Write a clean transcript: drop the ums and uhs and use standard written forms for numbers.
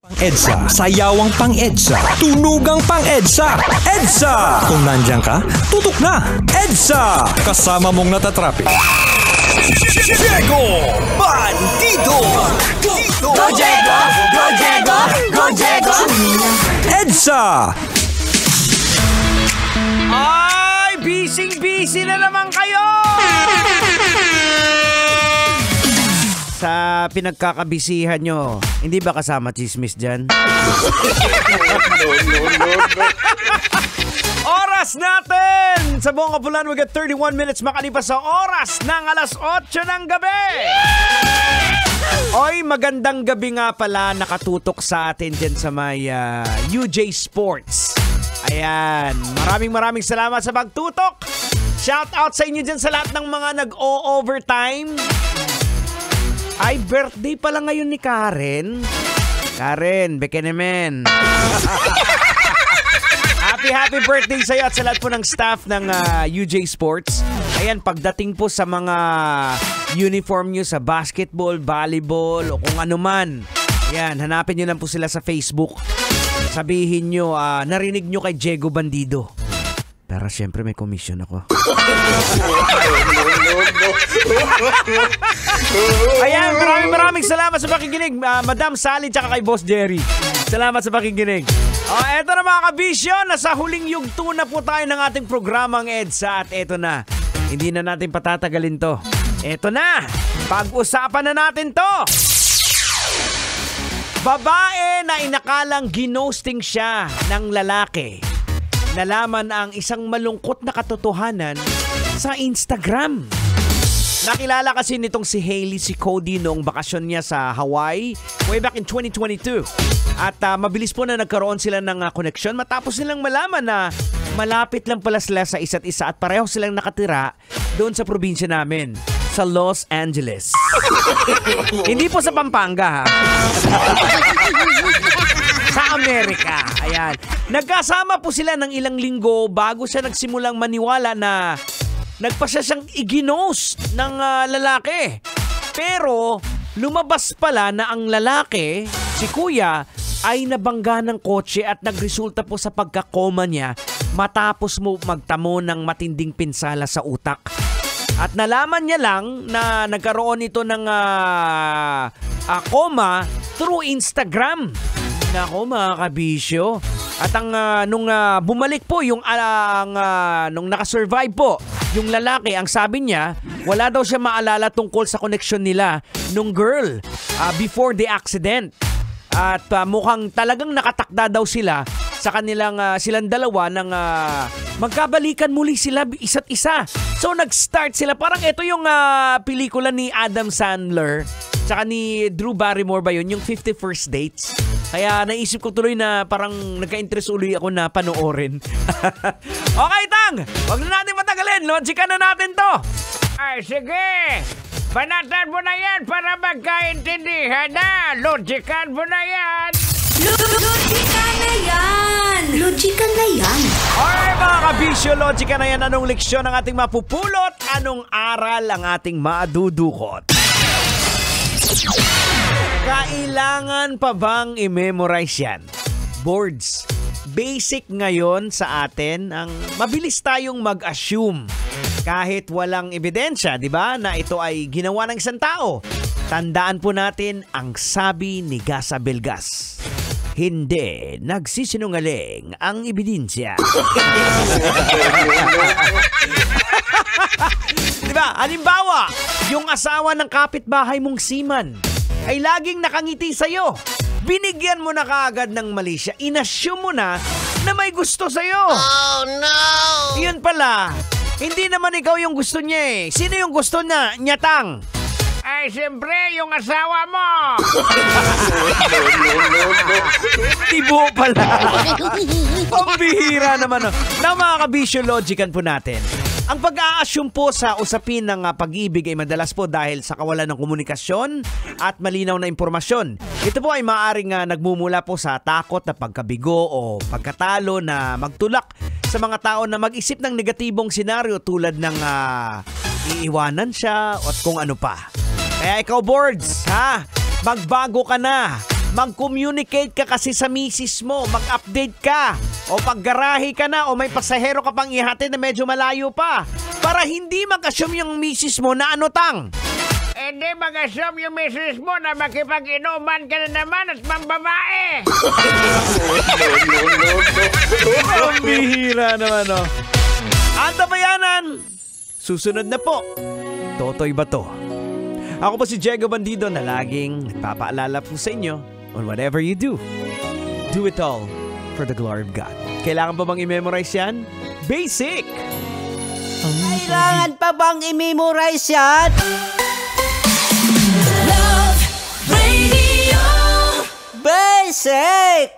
EDSA, sayawang pang-EDSA, tunugang pang-EDSA, EDSA! Kung nandiyan ka, tutok na! EDSA! Kasama mong natatrapik. Diego Bandido! Go Diego! Go Diego! Go Diego! EDSA! Ay, busy na naman kayo! Sa pinagkakabisihan nyo, hindi ba kasama chismis dyan? Oras natin! Sa buong Kapulan, we got 31 minutes makalipas sa oras ng alas 8 ng gabi! Oy, magandang gabi nga pala nakatutok sa atin dyan sa may UJ Sports. Ayan, maraming salamat sa pagtutok. Shout out sa inyo dyan sa lahat ng mga nag-o-overtime. Ay, birthday pala ngayon ni Karen. Karen, Bekenemen. Happy birthday sa'yo at sa lahat po ng staff ng UJ Sports. Ayan, pagdating po sa mga uniform nyo sa basketball, volleyball, o kung ano man. Ayan, hanapin nyo lang po sila sa Facebook. Sabihin nyo, narinig nyo kay Diego Bandido. Pero syempre may commission ako. Ayan, maraming salamat sa pakikinig, Madam Sally tsaka kay Boss Jerry. Salamat sa pakikinig. Eto na mga kabisyo, nasa huling yugto na po tayo ng ating programang EDSA at eto na. Hindi na natin patatagalin to. Eto na, pag-usapan na natin to. Babae na inakalang ginosting siya ng lalaki. Nalaman ang isang malungkot na katotohanan sa Instagram. Nakilala kasi nitong si Hailey si Cody noong bakasyon niya sa Hawaii way back in 2022. At mabilis po na nagkaroon sila ng connection matapos nilang malaman na malapit lang pala sila sa isa't isa at pareho silang nakatira doon sa probinsya namin, sa Los Angeles. Hindi po sa Pampanga, ha? Sa Amerika. Ayan. Nagkasama po sila ng ilang linggo bago siya nagsimulang maniwala na nagpasya siyang iginost ng lalaki. Pero lumabas pala na ang lalaki, si Kuya, ay nabangga ng kotse at nagresulta po sa pagkakoma niya matapos mo magtamo ng matinding pinsala sa utak. At nalaman niya lang na nagkaroon ito ng coma through Instagram. Nako mga kabisyo. At nung bumalik po yung nung nakasurvive po yung lalaki, ang sabi niya, wala daw siya maalala tungkol sa connection nila nung girl before the accident. At mukhang talagang nakatakda daw sila sa silang dalawa ng magkabalikan muli sila isa't isa. So nag-start sila, parang ito yung pelikula ni Adam Sandler tsaka ni Drew Barrymore ba yun, yung 50 First Dates. Kaya naisip ko tuloy na parang nagka-interest ulit ako na panoorin. Okay, Tang! Huwag na natin matagalin. Logican na natin to. Ay, sige. Banatan mo na yan para magkaintindihan na. Logican mo na yan. Logican na yan! Logican na yan! Alright mga kabisyo, logican na yan. Anong leksyon ang ating mapupulot? Anong aral ang ating madudukot? Kailangan pa bang i-memorize yan? Boards. Basic ngayon sa atin ang mabilis tayong mag-assume kahit walang ebidensya, di ba, na ito ay ginawa ng isang tao. Tandaan po natin ang sabi ni Gasa Belgas. Hindi nagsisinungaling ang ebidensya. Diba? Halimbawa, yung asawa ng kapitbahay mong seaman ay laging nakangiti sa'yo. Binigyan mo na kaagad ng mali siya. Inassume mo na may gusto sa'yo. Oh no! Yun pala, hindi naman ikaw yung gusto niya eh. Sino yung gusto niya? Nyatang. Ay, siyempre, yung asawa mo. Tibo pala. Pambihira naman. Na mga kabisyo, logican po natin. Ang pag-a-assume po sa usapin ng pag-ibig ay madalas po dahil sa kawalan ng komunikasyon at malinaw na impormasyon. Ito po ay maaaring nagmumula po sa takot na pagkabigo o pagkatalo na magtulak sa mga tao na mag-isip ng negatibong senaryo tulad ng iiwanan siya at kung ano pa. Kaya ikaw, boards, ha? Magbago ka na. mag-communicate ka kasi sa misis mo, mag-update ka, o paggarahe ka na, o may pasahero ka pang ihatid na medyo malayo pa, para hindi mag-assume yung misis mo na ano tang. Hindi mag-assume yung misis mo na makipag-inuman ka na naman at mambabae. Ang bihira naman, no? At bayanan, susunod na po, Totoy Bato. Ako po si Diego Bandido na laging nagpapaalala po sa inyo on whatever you do it all for the glory of God. Kailangan pa bang i-memorize yan? Basic! Kailangan pa bang i-memorize yan? Love Radio. Basic!